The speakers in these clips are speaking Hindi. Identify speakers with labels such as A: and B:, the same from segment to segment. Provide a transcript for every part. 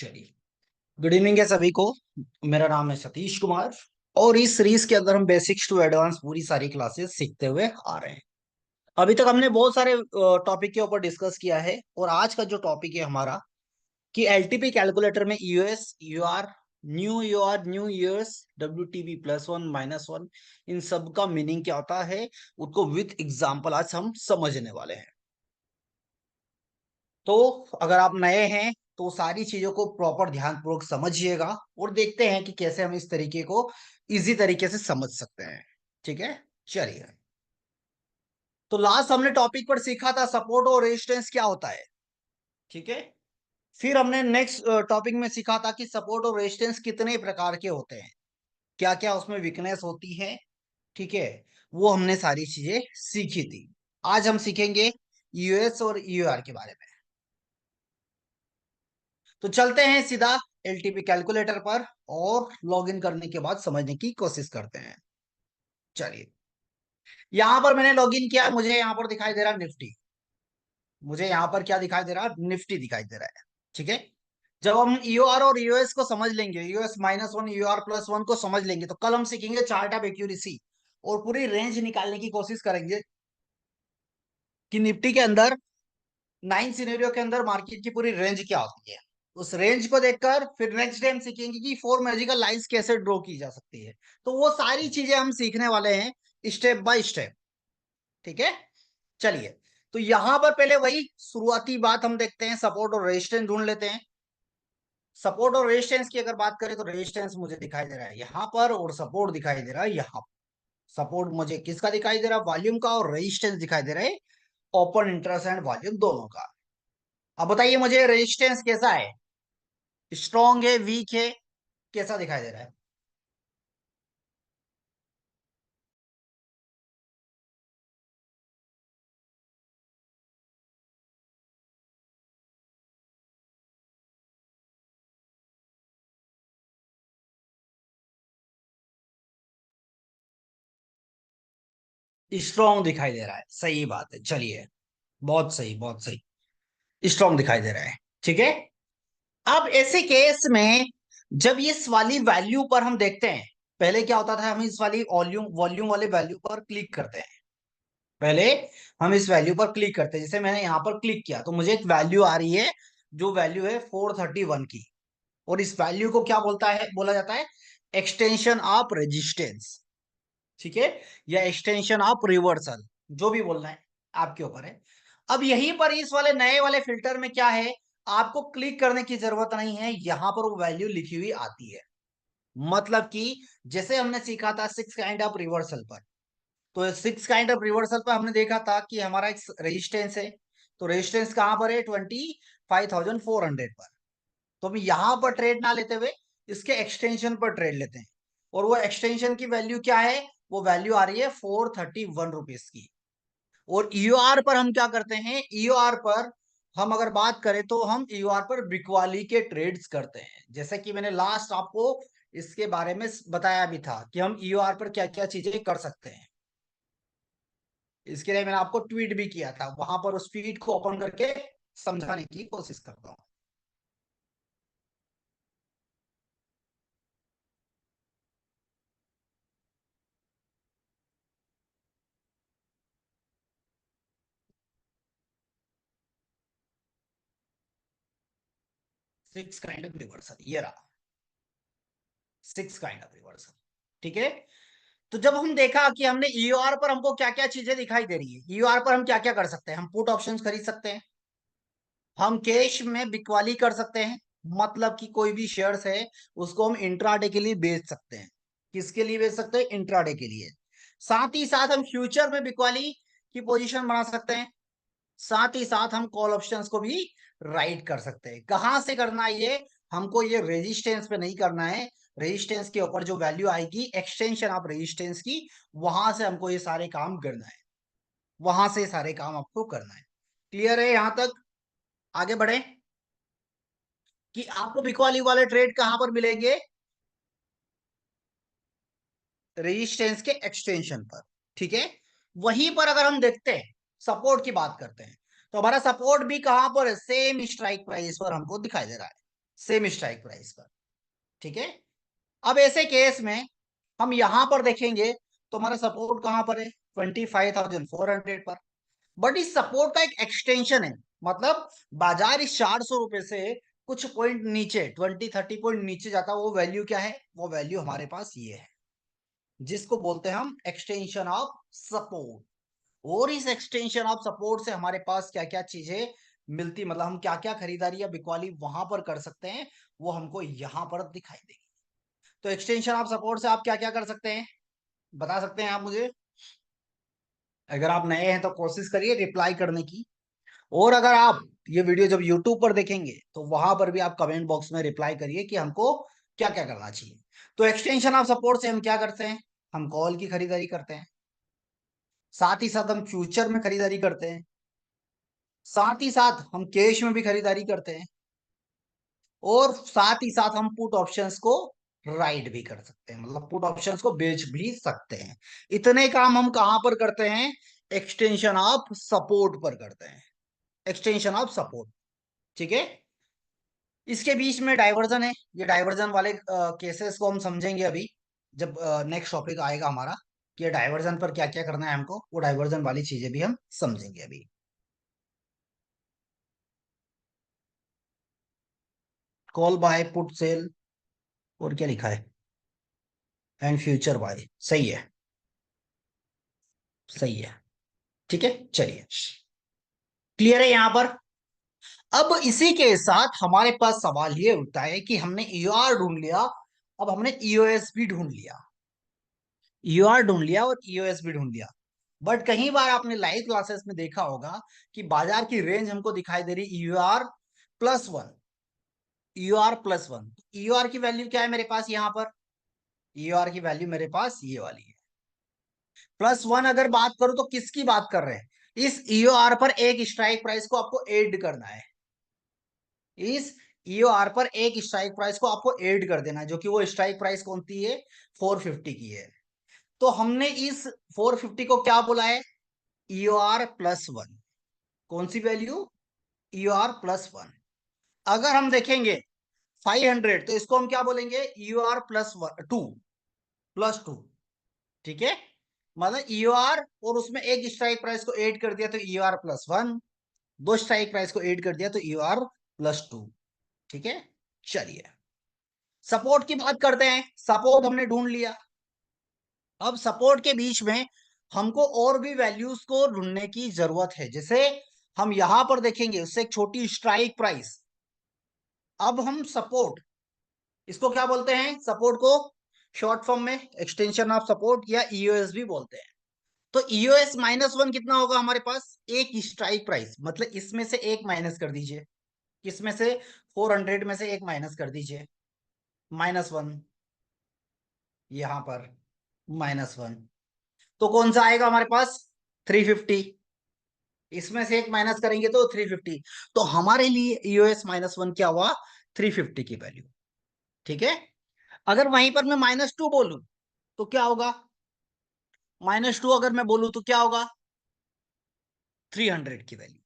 A: चलिए, गुड इवनिंग है सभी को। मेरा नाम है सतीश कुमार और इस सीरीज के अंदर हम बेसिक्स टू एडवांस पूरी सारी क्लासेस सीखते हुए आ रहे हैं। अभी तक हमने बहुत सारे टॉपिक के ऊपर डिस्कस किया है और आज का जो टॉपिक है हमारा कि एलटीपी कैलकुलेटर में यूएस यूआर न्यू ईयर्स डब्ल्यूटीबी +1 -1 इन सब का मीनिंग क्या होता है, उसको विथ एग्जांपल आज हम समझने वाले हैं। तो अगर आप नए हैं तो सारी चीजों को प्रॉपर ध्यानपूर्वक समझिएगा और देखते हैं कि कैसे हम इस तरीके को इजी तरीके से समझ सकते हैं। ठीक है, चलिए। तो लास्ट हमने टॉपिक पर सीखा था सपोर्ट और रेजिस्टेंस क्या होता है। ठीक है, फिर हमने नेक्स्ट टॉपिक में सीखा था कि सपोर्ट और रेजिस्टेंस कितने प्रकार के होते हैं, क्या क्या उसमें वीकनेस होती है। ठीक है, वो हमने सारी चीजें सीखी थी। आज हम सीखेंगे यूएस और यूआर के बारे में। तो चलते हैं सीधा एलटीपी कैलकुलेटर पर और लॉगिन करने के बाद समझने की कोशिश करते हैं। चलिए, यहां पर मैंने लॉगिन किया, मुझे यहां पर दिखाई दे रहा निफ्टी। मुझे यहां पर क्या दिखाई दे रहा है, निफ्टी दिखाई दे रहा है। ठीक है, जब हम ईओआर और यूएस को समझ लेंगे, यूएस -1 यूआर+1 को समझ लेंगे, तो कल हम सीखेंगे चार्ट ऑफ एक्यूरेसी और पूरी रेंज निकालने की कोशिश करेंगे कि निफ्टी के अंदर 9 सिनेरियो के अंदर मार्केट की पूरी रेंज क्या होती है। उस रेंज को देखकर फिर नेक्स्ट डे हम सीखेंगे कि 4 मैजिकल लाइंस कैसे ड्रॉ की जा सकती है। तो वो सारी चीजें हम सीखने वाले हैं स्टेप बाय स्टेप। ठीक है, चलिए। तो यहां पर पहले वही शुरुआती बात हम देखते हैं, सपोर्ट और रेजिस्टेंस ढूंढ लेते हैं। सपोर्ट और रेजिस्टेंस की अगर बात करें तो रेजिस्टेंस मुझे दिखाई दे रहा है यहां पर और सपोर्ट दिखाई दे रहा है यहाँ। सपोर्ट मुझे किसका दिखाई दे रहा है, वॉल्यूम का, और रेजिस्टेंस दिखाई दे रहा है ओपन इंटरेस्ट एंड वॉल्यूम दोनों का। अब बताइए मुझे रेजिस्टेंस कैसा है, स्ट्रॉन्ग है, वीक है, कैसा दिखाई दे रहा है। स्ट्रॉन्ग दिखाई दे रहा है, सही बात है। चलिए, बहुत सही, बहुत सही, स्ट्रॉन्ग दिखाई दे रहा है। ठीक है, अब ऐसे केस में जब ये इस वाली वैल्यू पर हम देखते हैं, पहले क्या होता था, हम इस वाली वॉल्यूम वॉल्यूम वाले वैल्यू पर क्लिक करते हैं। पहले हम इस वैल्यू पर क्लिक करते हैं, जैसे मैंने यहां पर क्लिक किया तो मुझे एक वैल्यू आ रही है, जो वैल्यू है 431 की। और इस वैल्यू को क्या बोला जाता है, एक्सटेंशन ऑफ रेजिस्टेंस। ठीक है, या एक्सटेंशन ऑफ रिवर्सल, जो भी बोलना है आपके ऊपर है। अब यहीं पर इस वाले नए वाले फिल्टर में क्या है, आपको क्लिक करने की जरूरत नहीं है, यहां पर वो वैल्यू लिखी हुई आती है। मतलब कि जैसे हमने सीखा था 6 काइंड ऑफ रिवर्सल पर, तो 6 काइंड ऑफ रिवर्सल पर हमने देखा था कि हमारा एक रेजिस्टेंस है। तो रेजिस्टेंस कहां पर है, 25,400 पर। तो हम यहां पर ट्रेड ना लेते हुए इसके एक्सटेंशन पर ट्रेड लेते हैं। और वो एक्सटेंशन की वैल्यू क्या है, वो वैल्यू आ रही है 431 रुपीज की। और ईओआर पर हम क्या करते हैं, ईओआर पर हम अगर बात करें तो हम ईओआर पर बिकवाली के ट्रेड्स करते हैं, जैसे कि मैंने लास्ट आपको इसके बारे में बताया भी था कि हम ईओआर पर क्या क्या चीजें कर सकते हैं। इसके लिए मैंने आपको ट्वीट भी किया था, वहां पर उस ट्वीट को ओपन करके समझाने की कोशिश करता हूँ। 6 काइंड ऑफ रिवर्सल, ये रहा 6 काइंड ऑफ रिवर्सल। ठीक है, तो जब हम देखा कि हमने ईओआर पर हमको क्या क्या चीजें दिखाई दे रही है, ईओआर पर हम क्या क्या कर सकते हैं, हम पुट ऑप्शंस खरीद सकते हैं, हम कैश में बिकवाली कर सकते हैं, मतलब कि कोई भी शेयर्स है उसको हम इंट्राडे के लिए बेच सकते हैं। किसके लिए बेच सकते हैं, इंट्राडे के लिए। साथ ही साथ हम फ्यूचर में बिकवाली की पोजीशन बना सकते हैं। साथ ही साथ हम कॉल ऑप्शंस को भी राइट कर सकते हैं। कहां से करना है ये, हमको ये रेजिस्टेंस पे नहीं करना है, रेजिस्टेंस के ऊपर जो वैल्यू आएगी एक्सटेंशन ऑफ रेजिस्टेंस की, वहां से हमको ये सारे काम करना है, वहां से सारे काम आपको करना है। क्लियर है यहां तक, आगे बढ़े कि आपको बिकवाली वाले ट्रेड कहां पर मिलेंगे, रेजिस्टेंस के एक्सटेंशन पर। ठीक है, वहीं पर अगर हम देखते हैं सपोर्ट की बात करते हैं, तो हमारा सपोर्ट भी कहां पर है, सेम स्ट्राइक प्राइस पर हमको दिखाई दे रहा है। सेम स्ट्राइक प्राइस पर। ठीक है। अब ऐसे केस में हम यहां पर देखेंगे तो हमारा सपोर्ट कहां पर है, 25,400 पर। बट इस सपोर्ट का एक एक्सटेंशन है, मतलब बाजार इस 400 रुपए से कुछ पॉइंट नीचे, 20-30 पॉइंट नीचे जाता है, वो वैल्यू क्या है, वो वैल्यू हमारे पास ये है, जिसको बोलते हैं हम एक्सटेंशन ऑफ सपोर्ट। और इस एक्सटेंशन ऑफ सपोर्ट से हमारे पास क्या क्या चीजें मिलती, मतलब हम क्या क्या खरीदारी या बिकवाली वहां पर कर सकते हैं, वो हमको यहां पर दिखाई देगी। तो एक्सटेंशन ऑफ सपोर्ट से आप क्या क्या कर सकते हैं, बता सकते हैं आप मुझे? अगर आप नए हैं तो कोशिश करिए रिप्लाई करने की। और अगर आप ये वीडियो जब यूट्यूब पर देखेंगे तो वहां पर भी आप कमेंट बॉक्स में रिप्लाई करिए कि हमको क्या क्या करना चाहिए। तो एक्सटेंशन ऑफ सपोर्ट से हम क्या करते हैं, हम कॉल की खरीदारी करते हैं, साथ ही साथ हम फ्यूचर में खरीदारी करते हैं, साथ ही साथ हम कैश में भी खरीदारी करते हैं, और साथ ही साथ हम पुट ऑप्शंस को राइट भी कर सकते हैं, मतलब पुट ऑप्शंस को बेच भी सकते हैं। इतने काम हम कहां पर करते हैं, एक्सटेंशन ऑफ सपोर्ट पर करते हैं, एक्सटेंशन ऑफ सपोर्ट। ठीक है। इसके बीच में डाइवर्जन है, ये डाइवर्जन वाले केसेस को हम समझेंगे अभी, जब नेक्स्ट टॉपिक आएगा हमारा कि डाइवर्जन पर क्या क्या करना है हमको, वो डाइवर्जन वाली चीजें भी हम समझेंगे अभी। कॉल बाय, पुट सेल, और क्या लिखा है, एंड फ्यूचर बाय, सही है, सही है। ठीक है, चलिए, क्लियर है यहां पर। अब इसी के साथ हमारे पास सवाल ये उठता है कि हमने ईओआर ढूंढ लिया, अब हमने ईओएस भी ढूंढ लिया, ईओआर ढूंढ लिया और ईओएस भी ढूंढ लिया। बट कई बार आपने लाइव क्लासेस में देखा होगा कि बाजार की रेंज हमको दिखाई दे रही ईओआर+1, ईओआर+1। ईओआर की वैल्यू क्या है मेरे पास यहाँ पर, ईओआर की वैल्यू मेरे पास ये वाली है, +1। अगर बात करूं तो किसकी बात कर रहे हैं, इस ईओआर पर एक स्ट्राइक प्राइस को आपको ऐड करना है, इस ईओआर पर एक स्ट्राइक प्राइस को आपको ऐड कर देना है, जो कि वो स्ट्राइक प्राइस कौन सी है, 450 की है। तो हमने इस 450 को क्या बोला है, ईओआर+1। कौन सी वैल्यू, ईओआर+1। अगर हम देखेंगे 500, तो इसको हम क्या बोलेंगे, ईओआर+2, +2। ठीक है, मतलब ईओआर और उसमें एक स्ट्राइक प्राइस को ऐड कर दिया तो ईओआर+1, दो स्ट्राइक प्राइस को ऐड कर दिया तो ईओआर+2। ठीक है, चलिए, सपोर्ट की बात करते हैं। सपोर्ट हमने ढूंढ लिया, अब सपोर्ट के बीच में हमको और भी वैल्यूज को ढूंढने की जरूरत है, जैसे हम यहां पर देखेंगे उससे एक छोटी स्ट्राइक प्राइस। अब हम सपोर्ट, इसको क्या बोलते हैं, सपोर्ट को शॉर्ट फॉर्म में एक्सटेंशन ऑफ सपोर्ट या ईओएस भी बोलते हैं। तो ईओएस-1 कितना होगा हमारे पास, एक स्ट्राइक प्राइस, मतलब इसमें से एक माइनस कर दीजिए, इसमें से 400 में से एक माइनस कर दीजिए, -1, यहां पर -1, तो कौन सा आएगा हमारे पास, 350। इसमें से एक माइनस करेंगे तो 350, तो हमारे लिए ईओएस-1 क्या हुआ, 350 की वैल्यू। ठीक है। अगर वहीं पर मैं -2 बोलूं तो क्या होगा, -2 अगर मैं बोलूं तो क्या होगा, 300 की वैल्यू।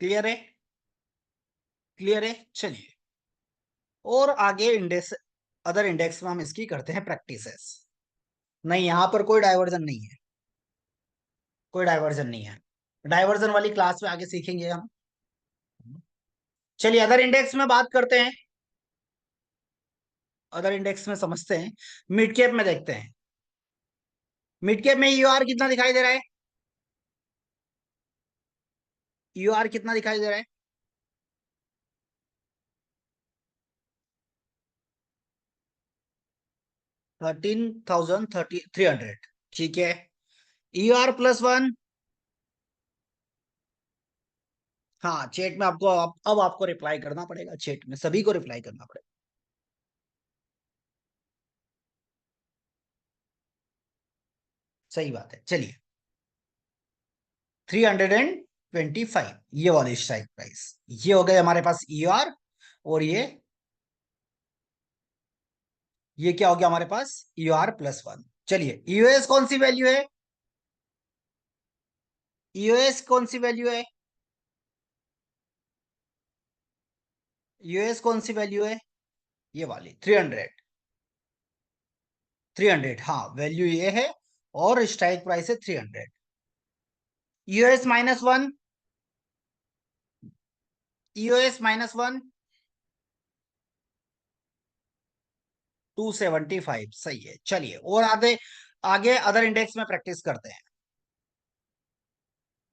A: क्लियर है, क्लियर है, चलिए, और आगे इंडेक्स, अदर इंडेक्स में हम इसकी करते हैं प्रैक्टिसेस। नहीं, यहां पर कोई डाइवर्जन नहीं है, कोई डाइवर्जन नहीं है, डाइवर्जन वाली क्लास में आगे सीखेंगे हम। चलिए, अदर इंडेक्स में बात करते हैं, अदर इंडेक्स में समझते हैं, मिड कैप में देखते हैं। मिड कैप में यूआर कितना दिखाई दे रहा है, यूआर कितना दिखाई दे रहा है, 13,300। ठीक है, ईआर+1। हाँ, चैट में आपको अब आपको रिप्लाई करना पड़ेगा, चैट में सभी को रिप्लाई करना पड़ेगा। सही बात है, चलिए, 325, ये वाली स्ट्राइक प्राइस, ये हो गए हमारे पास ईआर। और ये क्या हो गया हमारे पास, ईआर+1। चलिए, यूएस कौन सी वैल्यू है, यूएस कौन सी वैल्यू है, यूएस कौन सी वैल्यू है? ये वाली 300। 300, हाँ वैल्यू ये है। और स्ट्राइक प्राइस है 300। यूएस -1। यूएस -1। 275 सही है। चलिए और आगे आगे अदर इंडेक्स में प्रैक्टिस करते हैं,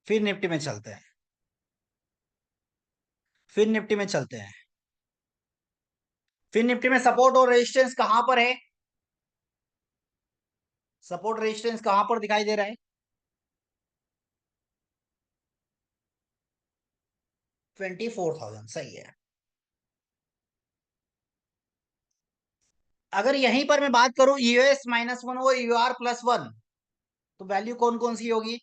A: फिर निफ्टी में चलते हैं। फिर निफ्टी में चलते हैं। फिर निफ्टी में सपोर्ट और रेजिस्टेंस कहां पर है? सपोर्ट रेजिस्टेंस कहां पर दिखाई दे रहा है? 24,000 सही है। अगर यहीं पर मैं बात करूं यूएस -1 और यूआर+1, तो वैल्यू कौन कौन सी होगी?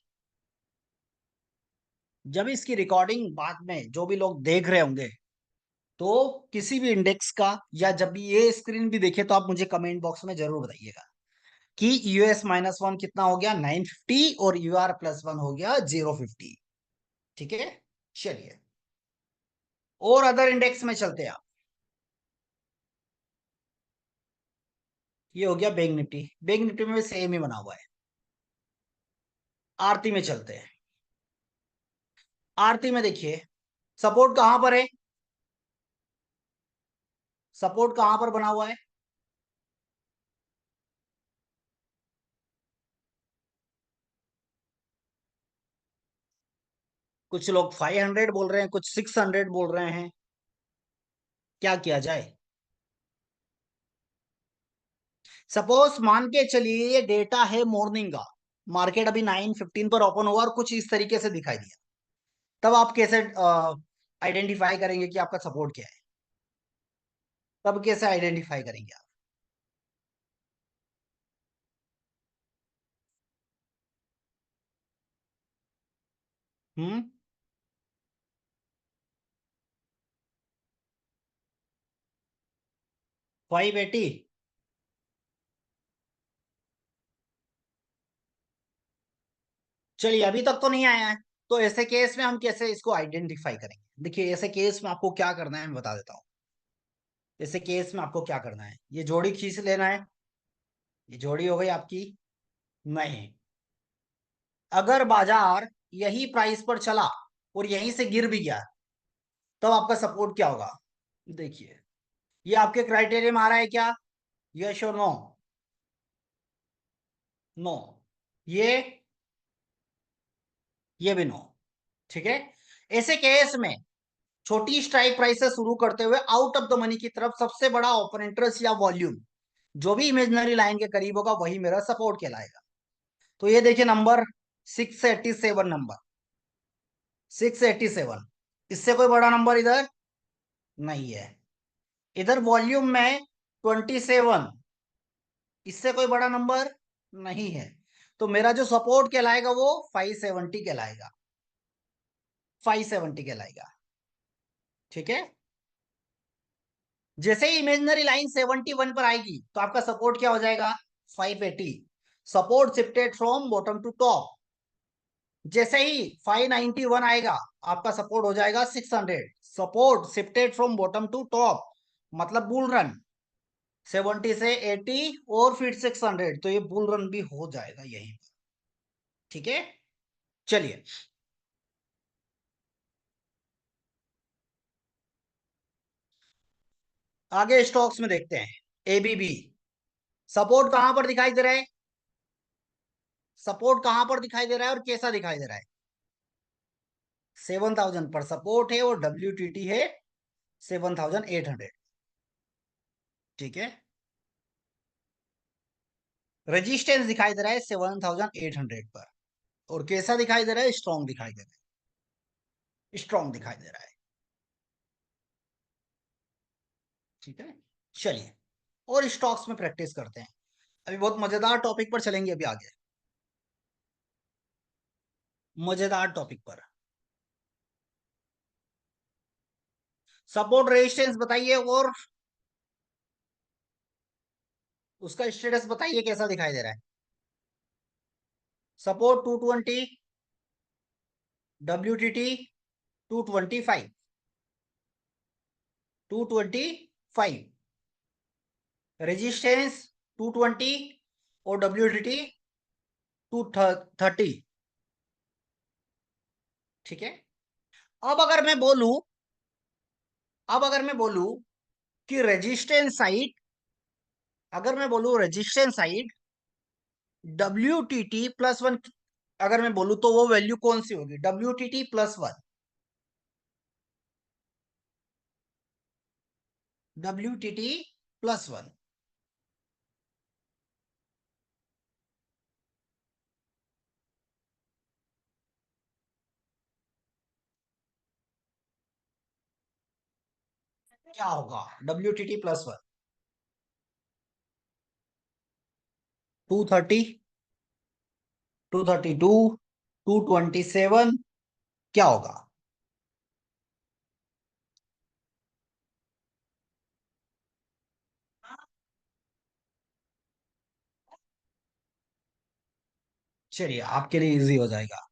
A: जब इसकी रिकॉर्डिंग बाद में जो भी लोग देख रहे होंगे, तो किसी भी इंडेक्स का या जब भी ये स्क्रीन भी देखे, तो आप मुझे कमेंट बॉक्स में जरूर बताइएगा कि यूएस -1 कितना हो गया, 950, और यूआर+1 हो गया 050। ठीक है, चलिए और अदर इंडेक्स में चलते हैं आप। ये हो गया बैंक निफ्टी। बैंक निफ्टी में भी सेम ही बना हुआ है। आरती में चलते हैं। आरती में देखिए सपोर्ट कहां पर है? सपोर्ट कहां पर बना हुआ है? कुछ लोग 500 बोल रहे हैं, कुछ 600 बोल रहे हैं। क्या किया जाए? सपोज मान के चलिए ये डेटा है मॉर्निंग का, मार्केट अभी 9:15 पर ओपन हुआ और कुछ इस तरीके से दिखाई दिया, तब आप कैसे आइडेंटिफाई करेंगे कि आपका सपोर्ट क्या है? तब कैसे आइडेंटिफाई करेंगे आप? हम्म। 580। चलिए अभी तक तो नहीं आया है, तो ऐसे केस में हम कैसे इसको आइडेंटिफाई करेंगे? देखिए ऐसे केस में आपको क्या करना है मैं बता देता हूँ। ऐसे केस में आपको क्या करना है, ये जोड़ी खींच लेना है। ये जोड़ी हो गई आपकी। नहीं, अगर बाजार यही प्राइस पर चला और यहीं से गिर भी गया, तब आपका सपोर्ट क्या होगा? देखिए ये आपके क्राइटेरिया में आ रहा है क्या? यस और नो? नो। ये ये भी नो। ठीक है। ऐसे केस में छोटी स्ट्राइक प्राइस से शुरू करते हुए आउट ऑफ द मनी की तरफ सबसे बड़ा ओपन इंटरेस्ट या वॉल्यूम जो भी इमेजनरी लाइन के करीब होगा, वही मेरा सपोर्ट कहलाएगा। तो ये देखिए नंबर 687, नंबर 687। इससे कोई बड़ा नंबर इधर नहीं है। इधर वॉल्यूम में 27, इससे कोई बड़ा नंबर नहीं है। तो मेरा जो सपोर्ट कहलाएगा वो 570 कहलाएगा। 570 कहलाएगा। ठीक है। जैसे ही इमेजिनरी लाइन 71 पर आएगी, तो आपका सपोर्ट क्या हो जाएगा? 580। Support shifted from bottom to top. जैसे ही 591 आएगा, आपका सपोर्ट हो जाएगा 600। Support shifted from bottom to top, मतलब बुल रन। 70 से 80 और फिर 600, तो ये बुल रन भी हो जाएगा यही। ठीक है, चलिए आगे स्टॉक्स में देखते हैं। एबीबी सपोर्ट कहां पर दिखाई दे रहा है? सपोर्ट कहां पर दिखाई दे रहा है और कैसा दिखाई दे रहा है? 7,000 पर सपोर्ट है और WTT है 7,800। ठीक है। रेजिस्टेंस दिखाई दे रहा है 7,800 पर। और कैसा दिखाई दे रहा है? स्ट्रॉन्ग दिखाई दे रहा है। स्ट्रॉन्ग दिखाई दे रहा है। ठीक है, चलिए और स्टॉक्स में प्रैक्टिस करते हैं। अभी बहुत मजेदार टॉपिक पर चलेंगे अभी आगे। मजेदार टॉपिक पर। सपोर्ट रेजिस्टेंस बताइए और उसका स्टेटस बताइए कैसा दिखाई दे रहा है? Support 220, WTT 225। 225, रेजिस्टेंस 220 और डब्ल्यूटीटी 230। ठीक है। अब अगर मैं बोलूं अब अगर मैं बोलूं कि रेजिस्टेंस साइड, अगर मैं बोलूं रेजिस्टेंस साइड WTT+1, अगर मैं बोलूं तो वो वैल्यू कौन सी होगी? WTT+1, WTT+1 क्या होगा? WTT+1 230, 232, 227, क्या होगा? चलिए आपके लिए इजी हो जाएगा।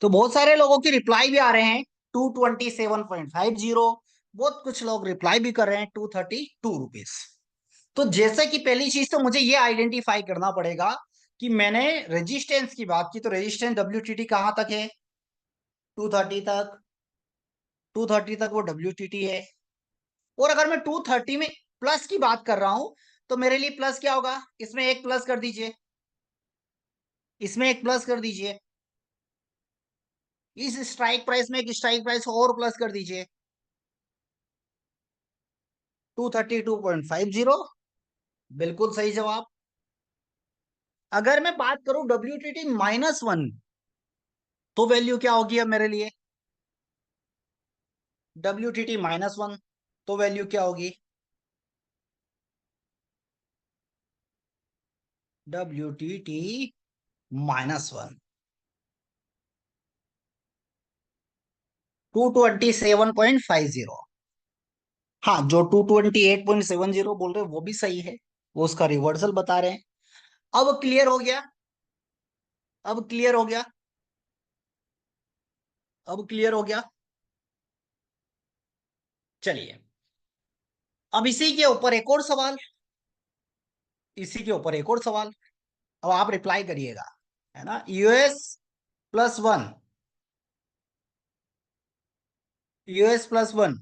A: तो बहुत सारे लोगों की रिप्लाई भी आ रहे हैं 227.50। बहुत कुछ लोग रिप्लाई भी कर रहे हैं 232 रुपीज। तो जैसे कि पहली चीज तो मुझे ये आइडेंटिफाई करना पड़ेगा कि मैंने रेजिस्टेंस की बात की, तो रेजिस्टेंस WTT कहां तक है? 230 तक। 230 तक वो WTT है। और अगर मैं 230 में प्लस की बात कर रहा हूं, तो मेरे लिए प्लस क्या होगा? इसमें एक प्लस कर दीजिए, इसमें एक प्लस कर दीजिए, इस स्ट्राइक प्राइस में एक स्ट्राइक प्राइस और प्लस कर दीजिए, 232.50। बिल्कुल सही जवाब। अगर मैं बात करूं WTT-1, तो वैल्यू क्या होगी अब मेरे लिए? WTT-1 तो वैल्यू क्या होगी? WTT-1 227.50। हाँ, जो 228.70 बोल रहे हैं वो भी सही है, वो उसका रिवर्सल बता रहे हैं। अब क्लियर हो गया? अब क्लियर हो गया? अब क्लियर हो गया? चलिए, अब इसी के ऊपर एक और सवाल, इसी के ऊपर एक और सवाल। अब आप रिप्लाई करिएगा, है ना? US+1, US+1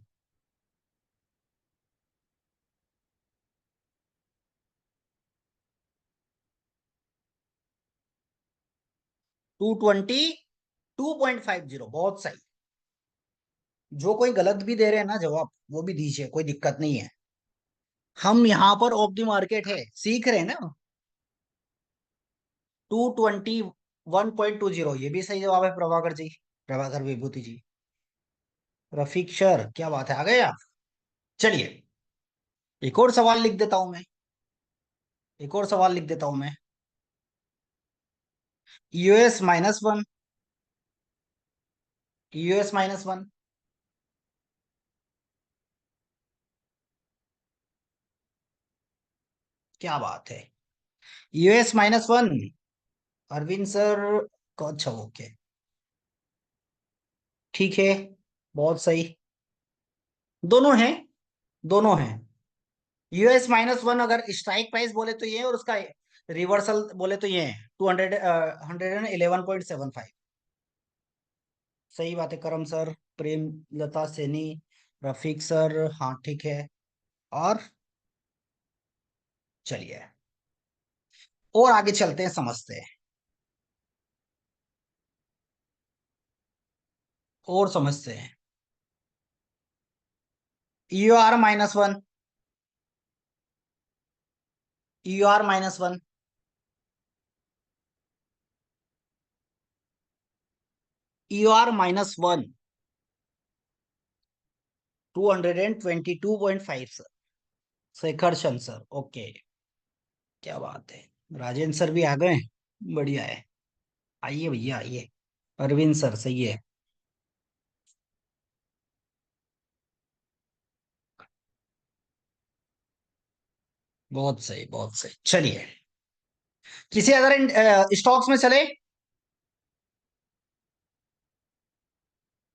A: 222.50, बहुत सही। जो कोई गलत भी दे रहे हैं ना जवाब, वो भी दीजिए, कोई दिक्कत नहीं है। हम यहाँ पर ऑफ द मार्केट है, सीख रहे हैं ना। 221.20, ये भी सही जवाब है प्रभाकर जी, प्रभाकर विभूति जी। रफीक सर, क्या बात है, आ गए आप? चलिए, एक और सवाल लिख देता हूं मैं, एक और सवाल लिख देता हूं मैं। US-1, US-1, क्या बात है, US-1। अरविंद सर को, अच्छा ओके, ठीक है, बहुत सही। दोनों हैं, दोनों हैं। US-1 अगर स्ट्राइक प्राइस बोले तो ये है, और उसका रिवर्सल बोले तो ये है 111.75। सही बात है, करम सर, प्रेम लता सैनी, रफीक सर, हाँ ठीक है। और चलिए, और आगे चलते हैं, समझते हैं, और समझते हैं। EUR-1, EUR-1, EUR-1 222.5 sir. Shekhar Chand sir, okay, क्या बात है। राजेंद्र सर भी आ गए, बढ़िया है। आइए भैया आइए। अरविंद सर, सही है। बहुत सही, बहुत सही। चलिए, किसी अदर स्टॉक्स में चले,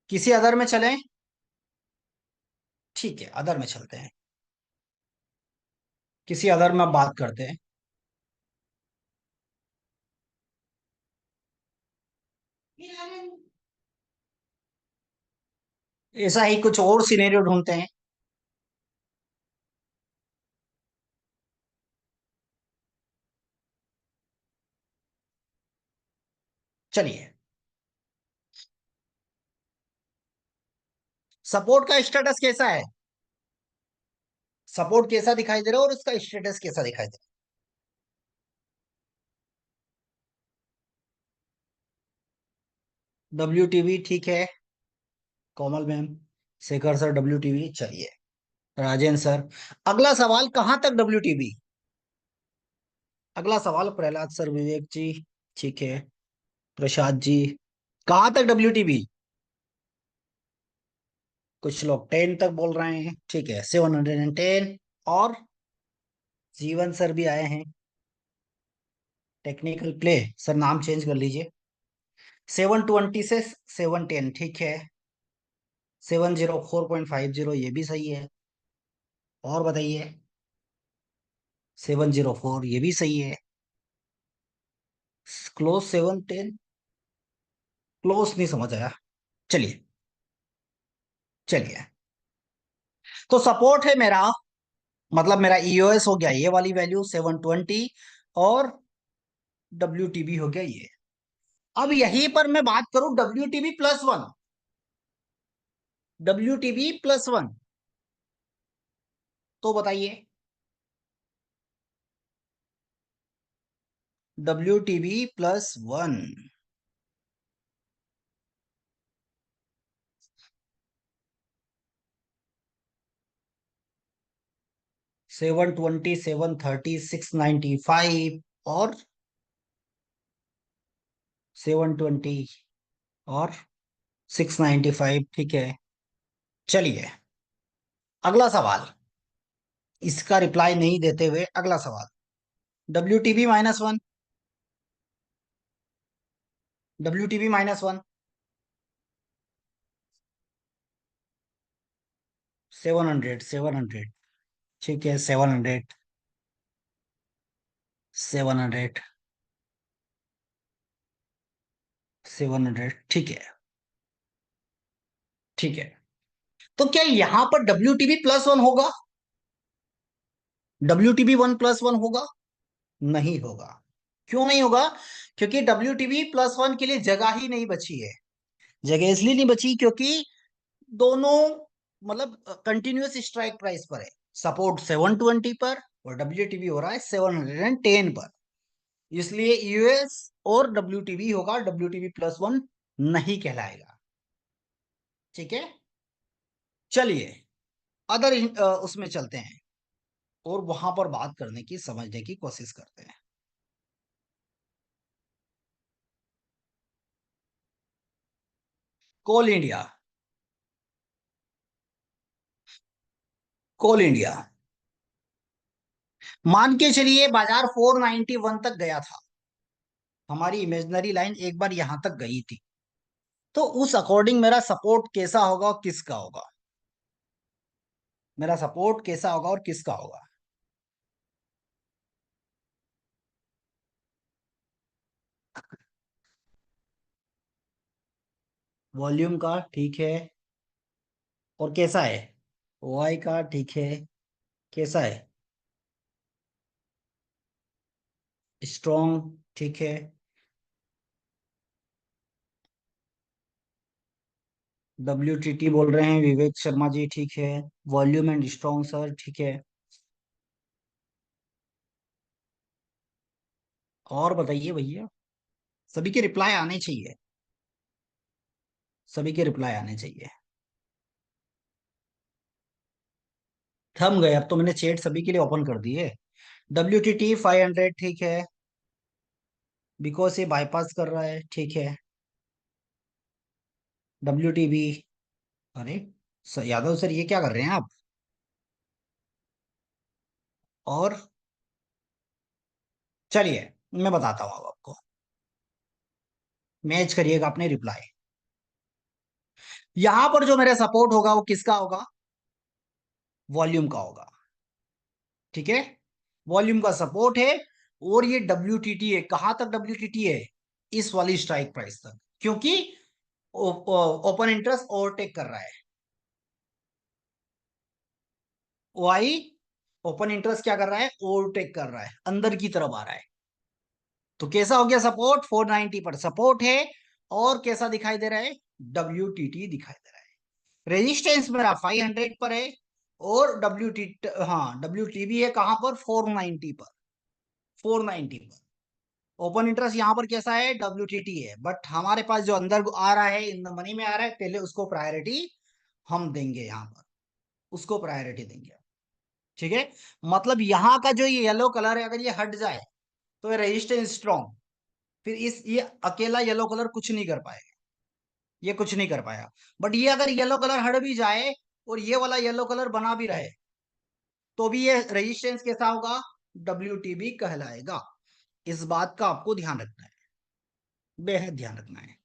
A: किसी अदर में चले। ठीक है, अदर में चलते हैं। किसी अदर में अब बात करते हैं। ऐसा ही कुछ और सिनेरियो ढूंढते हैं। चलिए। सपोर्ट का स्टेटस कैसा है? सपोर्ट कैसा दिखाई दे रहा है और उसका स्टेटस कैसा दिखाई दे रहा है? WTV ठीक है। कोमल मैम। शेखर सर WTV, चलिए। राजेंद्र सर। अगला सवाल, कहां तक WTV? अगला सवाल प्रहलाद सर, विवेक जी। ठीक है। प्रसाद जी। कहां तक WTV? कुछ लोग 10 तक बोल रहे हैं, ठीक है, 710। और जीवन सर भी आए हैं। Technical play. सर नाम चेंज कर लीजिए। 720 से 710, ठीक है। 704.50 ये भी सही है। और बताइए। 704 ये भी सही है। क्लोज 710। क्लोज नहीं समझ आया। चलिए। चलिए। तो सपोर्ट है मेरा, मतलब मेरा EOS हो गया ये वाली वैल्यू 720। और WTB हो गया ये। अब यहीं पर मैं बात करूं WTB+1। WTB+1। तो बताइए। WTB+1। 720, 730, 695 और 720 और 695, ठीक है। चलिए। अगला सवाल। इसका रिप्लाई नहीं देते हुए अगला सवाल। WTB-1। WTB-1। 700, 700। ठीक है, 700। 700। 700, ठीक है। ठीक है। तो क्या यहां पर WTB+1 होगा? WTB1+1 होगा? नहीं होगा। क्यों नहीं होगा? क्योंकि WTB+1 के लिए जगह ही नहीं बची है। जगह इसलिए नहीं बची क्योंकि दोनों मतलब कंटिन्यूअस स्ट्राइक प्राइस पर है। सपोर्ट 720 पर और WTB हो रहा है 710 पर। इसलिए यूएस और WTB होगा, WTB+1 नहीं कहलाएगा। ठीक है। चलिए। अदर उसमें चलते हैं और वहां पर बात करने की, समझने की कोशिश करते हैं। कोल इंडिया। कोल इंडिया। मान के चलिए बाजार 491 तक गया था। हमारी इमेजिनरी लाइन एक बार यहां तक गई थी। तो उस अकॉर्डिंग मेरा सपोर्ट कैसा होगा और किसका होगा? मेरा सपोर्ट कैसा होगा और किसका होगा? वॉल्यूम का, ठीक है। और कैसा है? OI का, ठीक है। कैसा है? स्ट्रॉन्ग, ठीक है। WTT बोल रहे हैं विवेक शर्मा जी, ठीक है। वॉल्यूम एंड स्ट्रॉन्ग सर, ठीक है। और बताइए भैया। सभी के रिप्लाई आने चाहिए। सभी के रिप्लाई आने चाहिए। थम गए, अब तो मैंने चैट सभी के लिए ओपन कर दी है। WTT 500, ठीक है। बिकॉज ये बाईपास कर रहा है, ठीक है। WTB। अरे यादव सर, ये क्या कर रहे हैं आप? और चलिए, मैं बताता हूँ अब आपको। मैच करिएगा अपने रिप्लाई। यहां पर जो मेरा सपोर्ट होगा वो किसका होगा? वॉल्यूम का होगा। ठीक है, वॉल्यूम का सपोर्ट है। और ये डब्ल्यू है, कहां तक डब्ल्यू है? इस वाली स्ट्राइक प्राइस तक, क्योंकि ओपन इंटरेस्ट ओवरटेक कर रहा है। वाई ओपन इंटरेस्ट क्या कर रहा है? ओवरटेक कर रहा है, अंदर की तरफ आ रहा है। तो कैसा हो गया सपोर्ट? 490 पर सपोर्ट है। और कैसा दिखाई दे रहा है? दिखाई दे रहा है। रेजिस्टेंस मेरा 500 पर है। और हाँ, भी है कहां पर? 490 पर। 490 पर ओपन इंटरेस्ट यहां पर कैसा है? है, बट हमारे पास जो अंदर आ रहा है, इन द मनी में आ रहा है, पहले उसको प्रायोरिटी हम देंगे यहां पर। उसको प्रायोरिटी देंगे। ठीक है, मतलब यहां का जो ये येलो कलर है, अगर ये हट जाए तो ये रेजिस्टेंस स्ट्रॉन्ग। फिर ये अकेला येलो कलर कुछ नहीं कर पाएगा। ये कुछ नहीं कर पाया। बट ये अगर येलो कलर हट भी जाए और ये वाला येलो कलर बना भी रहे, तो भी ये रेजिस्टेंस कैसा होगा? कहलाएगा। इस बात का आपको ध्यान रखना है, बेहद ध्यान रखना है।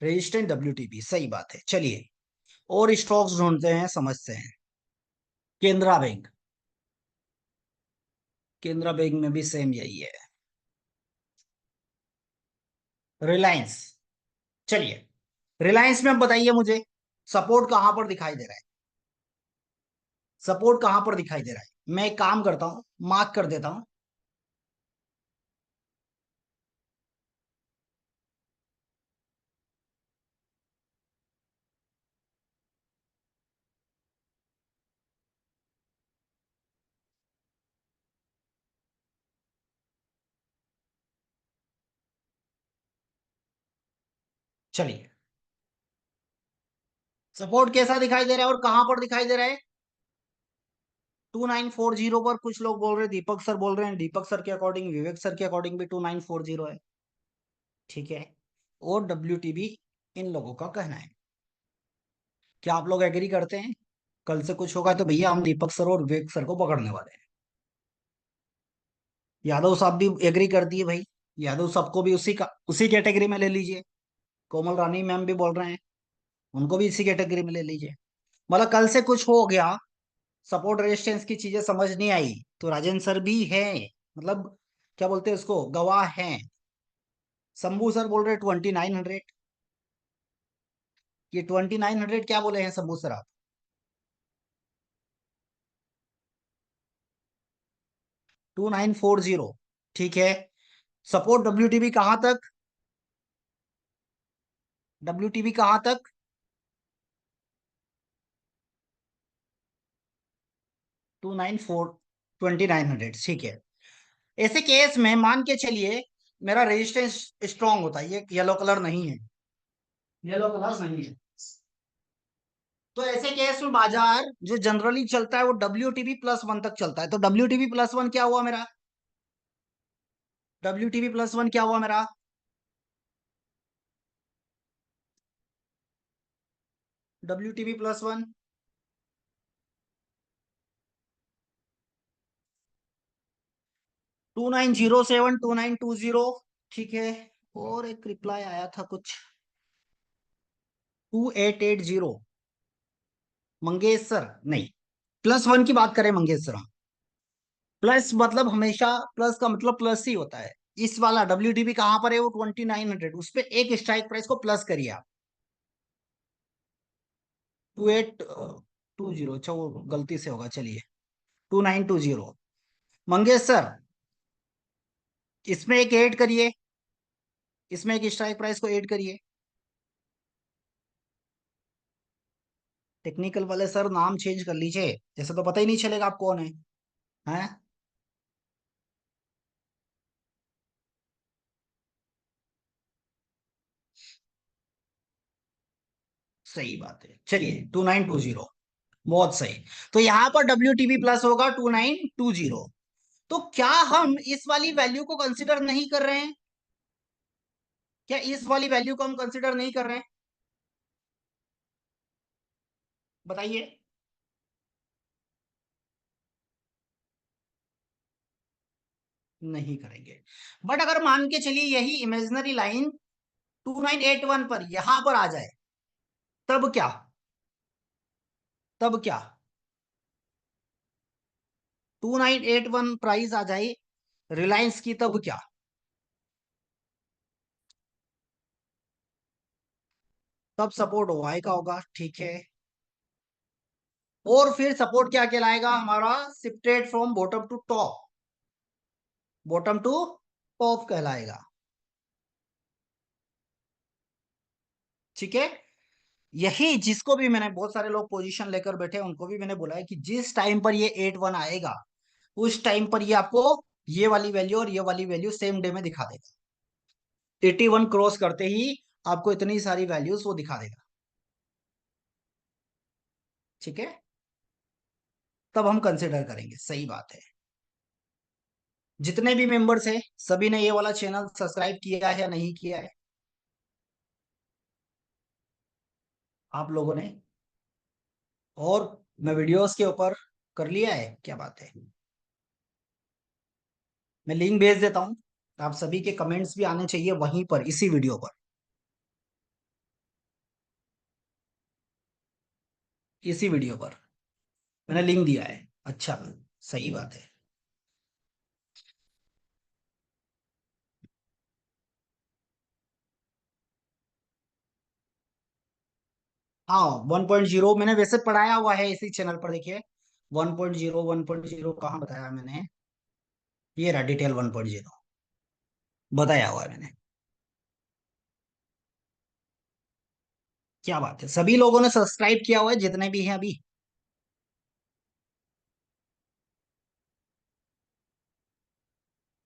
A: रेजिस्टेंट सही बात है। चलिए, और स्टॉक्स ढूंढते हैं, समझते हैं। केनरा बैंक। केनरा बैंक में भी सेम यही है। रिलायंस। चलिए, रिलायंस में अब बताइए मुझे, सपोर्ट कहां पर दिखाई दे रहा है? सपोर्ट कहां पर दिखाई दे रहा है? मैं एक काम करता हूं, मार्क कर देता हूं। चलिए, सपोर्ट कैसा दिखाई दे रहा है और कहां पर दिखाई दे रहा है? 2940 पर। कुछ लोग बोल रहे हैं, दीपक सर बोल रहे हैं, दीपक सर के अकॉर्डिंग, विवेक सर के अकॉर्डिंग भी 2940 है। ठीक है, और इन लोगों का कहना है। क्या आप लोग एग्री करते हैं? कल से कुछ होगा तो भैया हम दीपक सर और विवेक सर को पकड़ने वाले हैं। यादव साहब भी एग्री कर दिए भाई। यादव साहब को भी उसी कैटेगरी में ले लीजिए। कोमल रानी मैम भी बोल रहे हैं, उनको भी इसी कैटेगरी में ले लीजिए। मतलब कल से कुछ हो गया, सपोर्ट रेजिस्टेंस की चीजें समझ नहीं आई, तो राजेंद्र सर भी है, मतलब क्या बोलते हैं उसको, गवाह हैं। शंभू सर बोल रहे 2900। ये 2900 क्या बोले हैं शंभू सर आप? 2940। ठीक है, सपोर्ट कहां तक? कहां तक? 2900। ठीक है। ऐसे केस में मान के चलिए मेरा रेजिस्टेंस स्ट्रांग होता है, ये येलो कलर नहीं है, येलो कलर नहीं है। तो ऐसे केस में बाजार जो जनरली चलता है वो WTB+1 तक चलता है। तो WTB+1 क्या हुआ मेरा? WTB+1 क्या हुआ मेरा? WTB+1 2907, 2920। ठीक है, और एक रिप्लाई आया था कुछ, 2880। मंगेश सर नहीं, +1 की बात करें मंगेश सर, प्लस मतलब हमेशा प्लस का मतलब प्लस ही होता है। इस वाला WTB कहां पर है? वो 2900, उस पर एक स्ट्राइक प्राइस को प्लस करिए आप। 2820। अच्छा, वो गलती से होगा, चलिए 2920। मंगेश सर, इसमें एक ऐड करिए, इसमें एक स्ट्राइक प्राइस को ऐड करिए। टेक्निकल वाले सर नाम चेंज कर लीजिए, जैसे तो पता ही नहीं चलेगा आप कौन है। हैं? सही बात है, चलिए 2920। बहुत सही। तो यहां पर WTB+ होगा 2920। तो क्या हम इस वाली वैल्यू को कंसिडर नहीं कर रहे हैं? क्या इस वाली वैल्यू को हम कंसिडर नहीं कर रहे हैं? बताइए। नहीं करेंगे। बट अगर मान के चलिए यही इमेजिनरी लाइन 2981 पर यहां पर आ जाए, तब क्या? तब क्या 2981 प्राइस आ जाए रिलायंस की, तब क्या? तब सपोर्ट वाई का होगा, ठीक है। और फिर सपोर्ट क्या कहलाएगा हमारा? Shifted from bottom to top, bottom to top कहलाएगा। ठीक है। यही जिसको भी मैंने, बहुत सारे लोग पोजीशन लेकर बैठे हैं, उनको भी मैंने बोला है कि जिस टाइम पर ये 81 आएगा, उस टाइम पर ये आपको ये वाली वैल्यू और ये वाली वैल्यू सेम डे में दिखा देगा। 81 क्रॉस करते ही आपको इतनी सारी वैल्यूज वो दिखा देगा। ठीक है। तब हम कंसिडर करेंगे, सही बात है। जितने भी मेंबर्स हैं सभी ने ये वाला चैनल सब्सक्राइब किया है या नहीं किया है? आप लोगों ने? और मैं वीडियोस के ऊपर कर लिया है, क्या बात है। मैं लिंक भेज देता हूँ, आप सभी के कमेंट्स भी आने चाहिए वहीं पर, इसी वीडियो पर, इसी वीडियो पर मैंने लिंक दिया है। अच्छा, सही बात है। हाँ, 1.0 मैंने वैसे पढ़ाया हुआ है इसी चैनल पर, देखिए 1.0, 1.0 कहाँ बताया मैंने? ये रहा डिटेल 1.0 बताया हुआ है मैंने। क्या बात है, सभी लोगों ने सब्सक्राइब किया हुआ है जितने भी हैं अभी।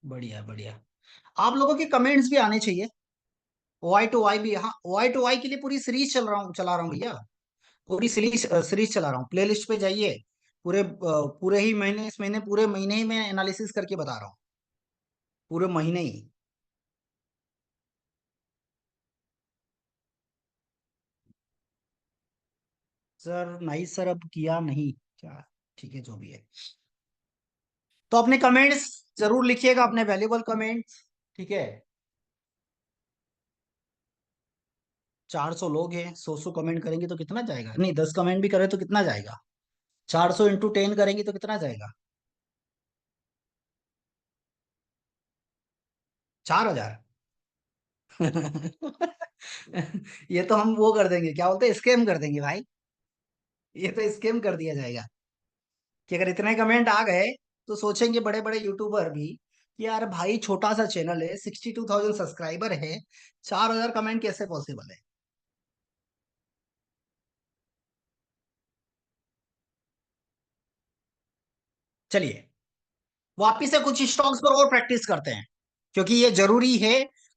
A: बढ़िया बढ़िया। आप लोगों के कमेंट्स भी आने चाहिए। वाई टू वाई भी, हाँ वाई टू वाई के लिए पूरी सीरीज चला रहा हूँ भैया। पूरी सीरीज सीरीज चला रहा हूँ, प्लेलिस्ट पे जाइए। पूरे ही महीने, इस महीने पूरे महीने ही मैं एनालिसिस करके बता रहा हूँ, पूरे महीने ही। सर नहीं सर, अब किया नहीं क्या? ठीक है, जो भी है। तो अपने कमेंट्स जरूर लिखिएगा, अपने वैल्यूबल कमेंट्स। ठीक है। 400 लोग हैं, 100 कमेंट करेंगे तो कितना जाएगा? नहीं, 10 कमेंट भी करें तो कितना जाएगा? 400 इंटू 10 करेंगे तो कितना जाएगा? 4,000। ये तो हम वो कर देंगे, क्या बोलते हैं, स्कैम कर देंगे भाई। ये तो स्कैम कर दिया जाएगा कि अगर इतने कमेंट आ गए तो सोचेंगे बड़े बड़े यूट्यूबर भी कि यार भाई छोटा सा चैनल है, 62,000 सब्सक्राइबर है, 4,000 कमेंट कैसे पॉसिबल है? चलिए, वापिस से कुछ स्टॉक्स पर और प्रैक्टिस करते हैं, क्योंकि ये जरूरी है।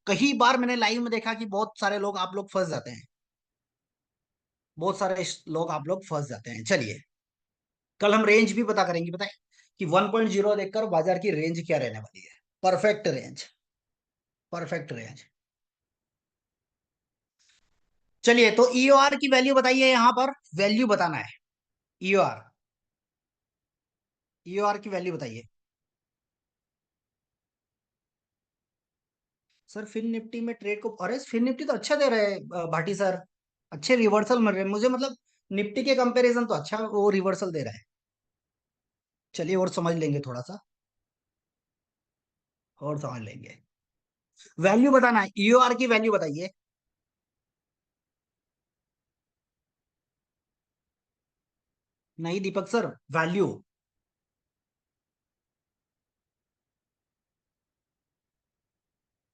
A: कई बार मैंने लाइव में देखा कि बहुत सारे लोग, आप लोग फंस जाते हैं, बहुत सारे लोग आप लोग फंस जाते हैं। चलिए, कल हम रेंज भी पता करेंगे, बताएं कि 1.0 देखकर बाजार की रेंज क्या रहने वाली है। Perfect range, perfect range. चलिए, तो ईओआर की वैल्यू बताइए, यहां पर वैल्यू बताना है। ईओआर, ईओआर की वैल्यू बताइए। सर फिन निफ्टी में ट्रेड को, अरे फिन निफ्टी तो अच्छा दे रहे हैं भाटी सर, अच्छे रिवर्सल मिल रहे हैं मुझे, मतलब निफ्टी के कंपैरिजन तो अच्छा वो रिवर्सल दे रहा है। चलिए, और समझ लेंगे थोड़ा सा, और समझ लेंगे। वैल्यू बताना है, ईओआर की वैल्यू बताइए। नहीं दीपक सर, वैल्यू।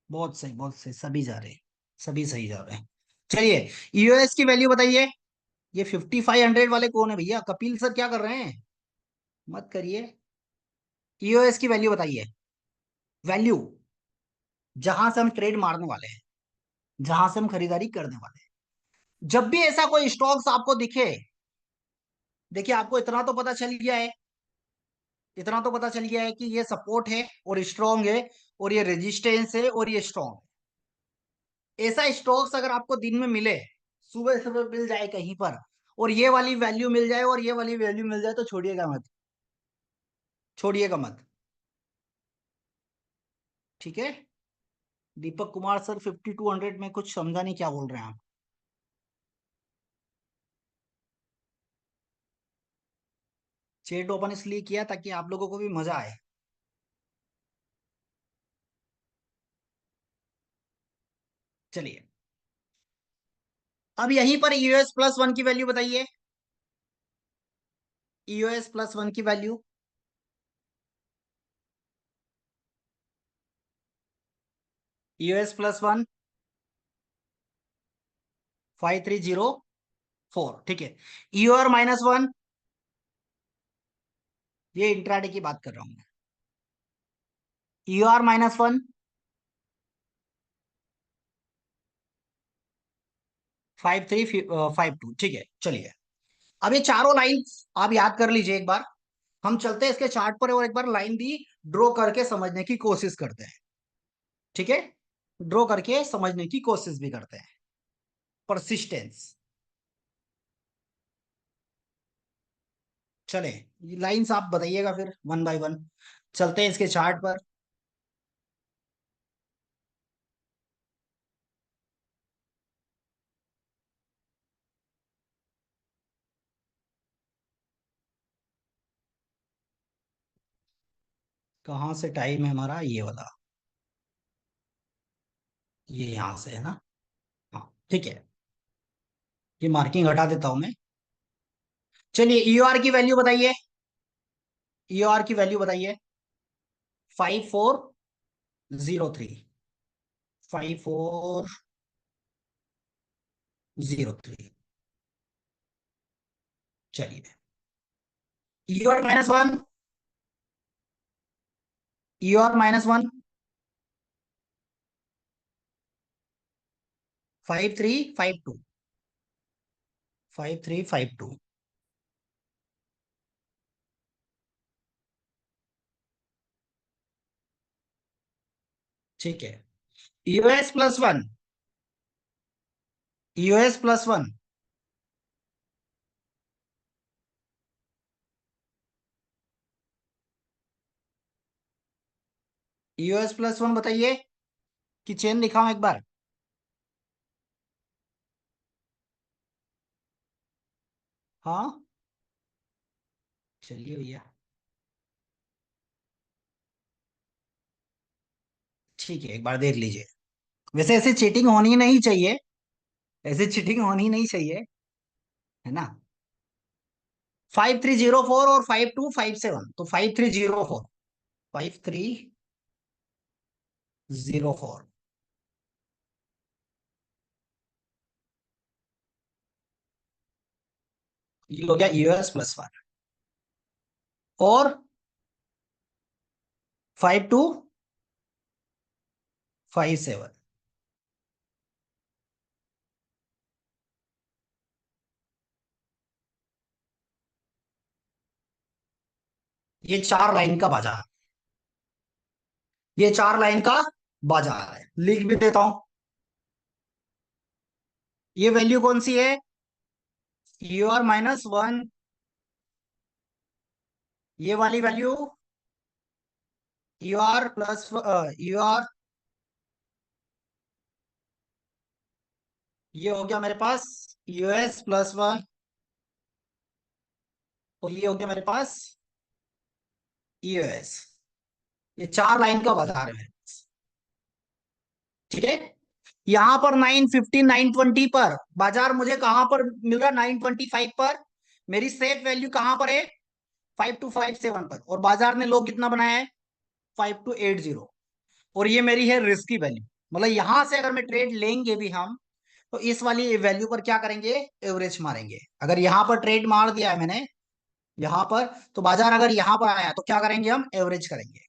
A: बहुत सही, बहुत सही, सभी जा रहे हैं, सभी सही जा रहे हैं। चलिए, ईओएस की वैल्यू बताइए। ये 5500 वाले कौन है भैया? कपिल सर क्या कर रहे हैं? मत करिए। ईओएस की वैल्यू बताइए, वैल्यू, जहां से हम ट्रेड मारने वाले हैं, जहां से हम खरीदारी करने वाले हैं। जब भी ऐसा कोई स्टॉक्स आपको दिखे, देखिए आपको इतना तो पता चल गया है, इतना तो पता चल गया है कि ये सपोर्ट है और स्ट्रांग है, और ये रेजिस्टेंस है और ये स्ट्रांग है। ऐसा स्टॉक्स अगर आपको दिन में मिले, सुबह सुबह मिल जाए कहीं पर, और ये वाली वैल्यू मिल जाए और ये वाली वैल्यू मिल जाए, तो छोड़िएगा मत, छोड़िएगा मत। ठीक है। दीपक कुमार सर 5200 में कुछ समझा नहीं, क्या बोल रहे हैं आप? चेट ओपन इसलिए किया ताकि आप लोगों को भी मजा आए। चलिए, अब यहीं पर यूएस प्लस वन की वैल्यू बताइए। यूएस प्लस वन की वैल्यू, यूएस प्लस वन 5304, ठीक है। यूआर माइनस वन, ये इंट्राडे की बात कर रहा हूं मैं। यूआर माइनस वन 5352, ठीक है। चलिए, अब ये चारों लाइंस आप याद कर लीजिए एक बार। हम चलते हैं इसके चार्ट पर और एक बार लाइन भी ड्रॉ करके समझने की कोशिश करते हैं, ठीक है। ड्रॉ करके समझने की कोशिश भी करते हैं। परसिस्टेंस, चले, ये लाइंस आप बताइएगा फिर वन बाय वन। चलते हैं इसके चार्ट पर। कहाँ से टाइम है हमारा, ये वाला, ये यहां से है ना। हाँ, ठीक है। ये मार्किंग हटा देता हूं मैं। चलिए, ईओआर की वैल्यू बताइए। ईओआर की वैल्यू बताइए। 5403, 5403। चलिए, ईओआर माइनस वन, ईओआर माइनस वन 5352, 5352, ठीक है। US plus one, US plus one, US plus one बताइए कि चेन दिखाऊं एक बार। हाँ, चलिए भैया, ठीक है, एक बार देख लीजिए। वैसे ऐसे चीटिंग होनी नहीं चाहिए, ऐसे चीटिंग होनी नहीं चाहिए, है ना। 5304 और 5257, तो 5304, 5304, ये हो गया यूएस प्लस वन। और 5257, ये चार लाइन का बाजार, ये चार लाइन का बाजार है, लिख भी देता हूं। ये वैल्यू कौन सी है, यूआर माइनस वन, ये वाली वैल्यू यूआर प्लस, यूआर, ये हो गया मेरे पास यूएस प्लस वन, और ये हो गया मेरे पास यूएस। ये चार लाइन का बाजार है मेरे पास, ठीक है। यहां पर 950, 920 पर बाजार मुझे कहां पर मिल रहा है, 925 पर। मेरी सेफ वैल्यू कहां पर है, 5257 पर, और बाजार ने लो कितना बनाया है, 5280। और ये मेरी है रिस्की वैल्यू। मतलब यहां से अगर मैं ट्रेड लेंगे भी हम, तो इस वाली वैल्यू पर क्या करेंगे, एवरेज मारेंगे। अगर यहां पर ट्रेड मार दिया है मैंने, यहां पर, तो बाजार अगर यहां पर आया तो क्या करेंगे, हम एवरेज करेंगे,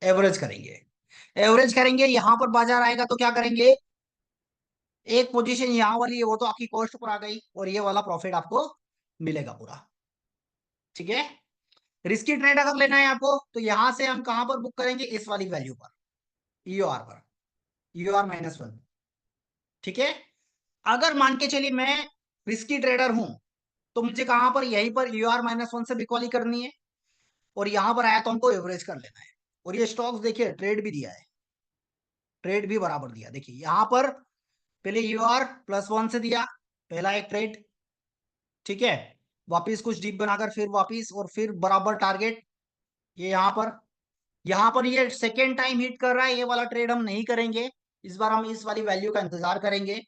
A: एवरेज करेंगे, एवरेज करेंगे। यहां पर बाजार आएगा तो क्या करेंगे, एक पोजीशन यहां वाली है वो तो आपकी कॉस्ट पर आ गई, और ये वाला प्रॉफिट आपको मिलेगा पूरा, ठीक है। रिस्की ट्रेड अगर लेना है आपको, तो यहां से हम कहां पर बुक करेंगे, इस वाली वैल्यू पर, ईओआर पर, ईओआर माइनस वन, ठीक है। अगर मान के चलिए मैं रिस्की ट्रेडर हूं, तो मुझे कहां पर, यहीं पर यूआर माइनस वन से बिकवाली करनी है, और यहां पर आया तो हमको एवरेज कर लेना है। और ये स्टॉक्स देखिए ट्रेड भी दिया है, ट्रेड भी बराबर दिया, देखिए यहां पर पहले यूआर प्लस वन से दिया, पहला एक ट्रेड, ठीक है। वापिस कुछ डीप बनाकर फिर वापिस और फिर बराबर टारगेट। ये यहाँ पर ये सेकेंड टाइम हिट कर रहा है, ये वाला ट्रेड हम नहीं करेंगे। इस बार हम इस वाली वैल्यू का इंतजार करेंगे।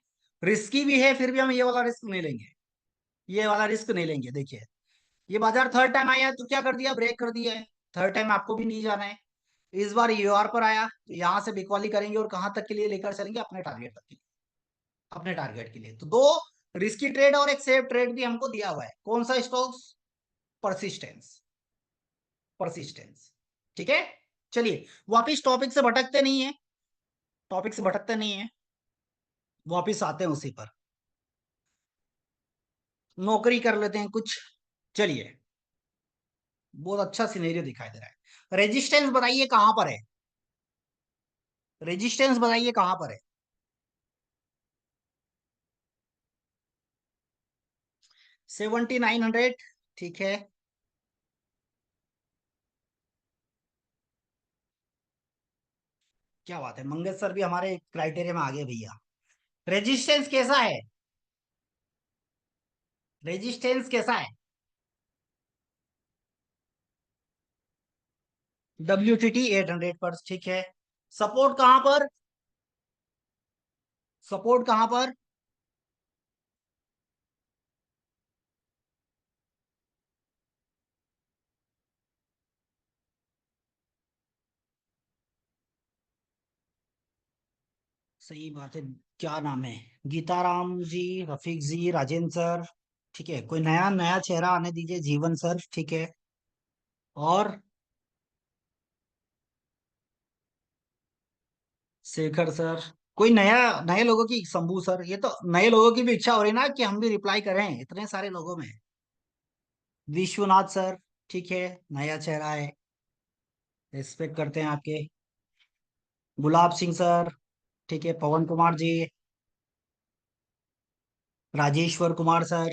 A: रिस्की भी है, फिर भी हम ये वाला रिस्क नहीं लेंगे। ये वाला रिस्क नहीं लेंगे। देखिए ये बाजार थर्ड टाइम आया तो क्या कर दिया, ब्रेक कर दिया है। थर्ड टाइम आपको भी नहीं जाना है। इस बार यूआर पर आया तो यहाँ से बिकवाली करेंगे और कहां तक के लिए लेकर चलेंगे, अपने टारगेट तक के लिए। अपने टारगेट के लिए तो दो रिस्की ट्रेड और एक सेफ ट्रेड भी हमको दिया हुआ है। कौन सा स्टॉक्स? परसिस्टेंस। परसिस्टेंस। ठीक है। चलिए वापिस टॉपिक से भटकते नहीं है। टॉपिक से भटकते नहीं है, वापिस आते हैं उसी पर। नौकरी कर लेते हैं कुछ। चलिए बहुत अच्छा सिनेरियो दिखाई दे रहा है। रेजिस्टेंस बताइए कहां पर है? रेजिस्टेंस बताइए कहां पर है? 7900। ठीक है। क्या बात है, मंगेश सर भी हमारे क्राइटेरिया में आ गए भैया। रेजिस्टेंस कैसा है? रेजिस्टेंस कैसा है? WTT 800 पर। ठीक है। सपोर्ट कहां पर? सपोर्ट कहां पर? सही बात है। क्या नाम है? गीताराम जी, रफीक जी, राजेंद्र सर। ठीक है, कोई नया नया चेहरा आने दीजिए, जीवन सर। ठीक है। और शेखर सर। कोई नया, नए लोगों की, शंभू सर। ये तो नए लोगों की भी इच्छा हो रही ना कि हम भी रिप्लाई करें इतने सारे लोगों में। विश्वनाथ सर। ठीक है, नया चेहरा है, रिस्पेक्ट करते हैं आपके। गुलाब सिंह सर। ठीक है, Pawan Kumar ji, Rajeshwar Kumar sir,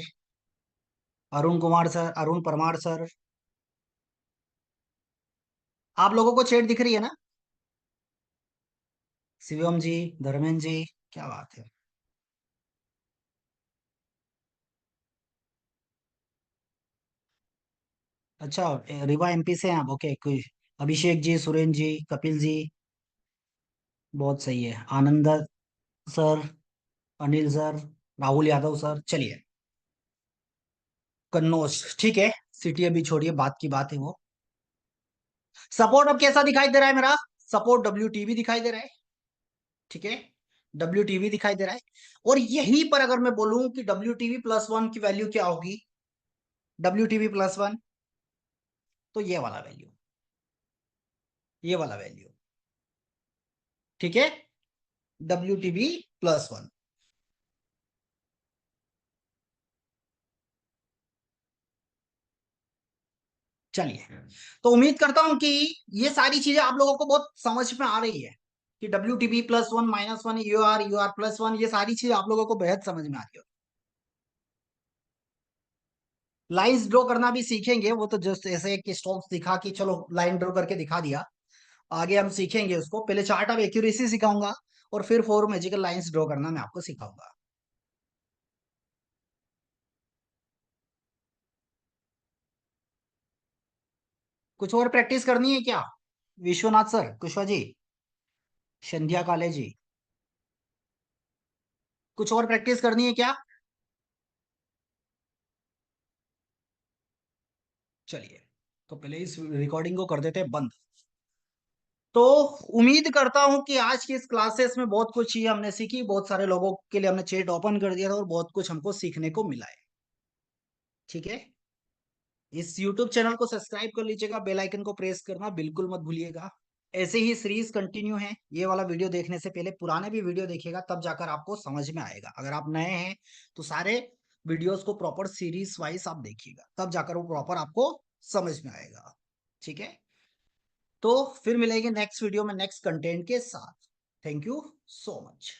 A: Arun Kumar sir, Arun Parmar sir. आप लोगों को चैट दिख रही है ना? शिवम जी, धर्मेंद्र जी। क्या बात है। अच्छा, रिवा MP से हैं आप? ओके, कोई अभिषेक जी, सुरेंद्र जी, कपिल जी। बहुत सही है। Anand sir, Anil sir, Rahul Yadav sir. चलिए कन्नौज। ठीक है, सिटी अभी छोड़िए, बात की बात है वो। सपोर्ट अब कैसा दिखाई दे रहा है मेरा? सपोर्ट WTV दिखाई दे रहा है। ठीक है, WTV दिखाई दे रहा है। और यहीं पर अगर मैं बोलूं कि WTV+1 की वैल्यू क्या होगी, WTV+1, तो ये वाला वैल्यू, ये वाला वैल्यू। ठीक है, WTV+1। चलिए, तो उम्मीद करता हूं कि ये सारी चीजें आप लोगों को बहुत समझ में आ रही है कि WTV+1, -1, UR+1, ये सारी चीजें आप लोगों को बेहद समझ में आ रही है। लाइंस ड्रॉ करना भी सीखेंगे, वो तो जस्ट ऐसे एक स्टॉक्स दिखा कि चलो लाइन ड्रॉ करके दिखा दिया। आगे हम सीखेंगे उसको। पहले चार्ट ऑफ एक्यूरेसी सिखाऊंगा और फिर फोर मैजिकल लाइंस ड्रॉ करना मैं आपको सिखाऊंगा। कुछ और प्रैक्टिस करनी है क्या? विश्वनाथ सर, कुशवा जी, संध्या काले जी, कुछ और प्रैक्टिस करनी है क्या? चलिए, तो पहले इस रिकॉर्डिंग को कर देते हैं बंद। तो उम्मीद करता हूं कि आज की इस क्लासेस में बहुत कुछ चीज हमने सीखी, बहुत सारे लोगों के लिए हमने चैट ओपन कर दिया था और बहुत कुछ हमको सीखने को मिला है। ठीक है, इस YouTube चैनल को सब्सक्राइब कर लीजिएगा, बेल आइकन को प्रेस करना बिल्कुल मत भूलिएगा। ऐसे ही सीरीज कंटिन्यू है। ये वाला वीडियो देखने से पहले पुराने भी वीडियो देखिएगा, तब जाकर आपको समझ में आएगा। अगर आप नए हैं तो सारे वीडियोस को प्रॉपर सीरीज वाइज आप देखिएगा, तब जाकर वो प्रॉपर आपको समझ में आएगा। ठीक है, तो फिर मिलेंगे नेक्स्ट वीडियो में नेक्स्ट कंटेंट के साथ। Thank you so much.